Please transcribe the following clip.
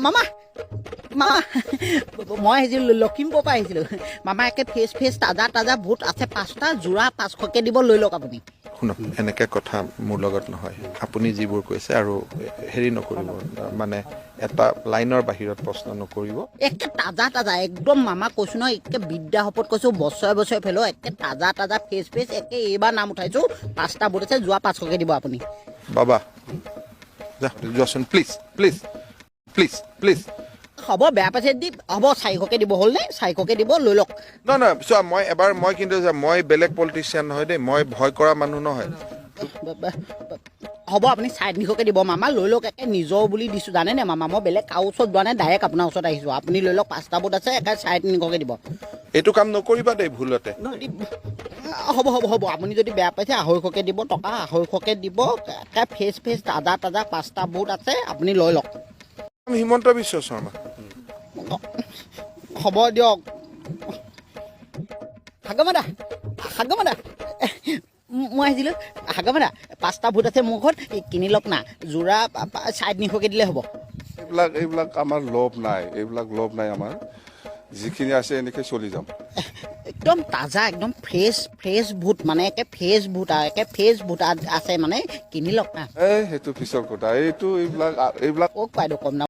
মামা মামা মই আহিছিলোঁ লখিমপুৰৰ পৰা আহিছিলোঁ মামা একে ফ্ৰেছ তাজা তাজা বুট আছে 5টা যোৰা 500কে দিব লৈ লওক আপুনি শুনক এনেকৈ কথা মোৰ লগত নহয় আপুনি যিবোৰ কৈছে আৰু হেৰি নকৰিব মানে এটা লাইনৰ বাহিৰত প্ৰশ্ন নকৰিব একে তাজা তাজা একদম মামা কৈছোঁ নহয় একে বিদ্যাশপত কৈছোঁ বছৰে ফেলো একে তাজা তাজা ফ্ৰেছ একে এইবাৰ নাম উঠাইছোঁ 5টা বুট আছে যোৱা 500কে দিব আপুনি বাবা যোৱাচোন প্লিজ হ'ব বেয়া পাইছে দি হ'ব 400কে দিব হ'ল নে 400কে দিব লৈ লওক নহয় চোৱা মই কিন্তু মই বেলেগ পলিটিচিয়ান নহয় দেই মই ভয় কৰা মানুহ নহয় হ'ব আপুনি 350কে দিব মামা লৈ লওক একে নিজৰ বুলি দিছোঁ জানেনে মামা মই বেলেগ কাৰো ওচৰত যোৱা নাই ডাইৰেক্ট আপোনাৰ ওচৰত আহিছোঁ আপুনি লৈ লওক 5টা বুট আছে একে 350কে দিব এইটো কাম নকৰিবা দেই ভুলতে হ'ব আপুনি যদি বেয়া পাইছে 250কে দিব টকা 250কে দিব একে ফ্ৰেছ তাজা 5টা বুট আছে আপুনি লৈ লওক হিমন্ত বিশ্ব শৰ্মা হ'ব দিয়ক হাগমাদা মই আহিছিলোঁ হাগমাদা 5টা বুট আছে মোৰ ঘৰত কিনি লওক না যোৰা 350কে দিলে হ'ব এইবিলাক আমাৰ লোভ নাই আমাৰ যিখিনি আছে এনেকৈ চলি যাম একদম তাজা একদম ফ্ৰেছ বুট মানে একে ফ্ৰেছ বুট আছে মানে কিনি লওক না সেইটো পিছৰ কথা এইবিলাক কক বাইদেউ কম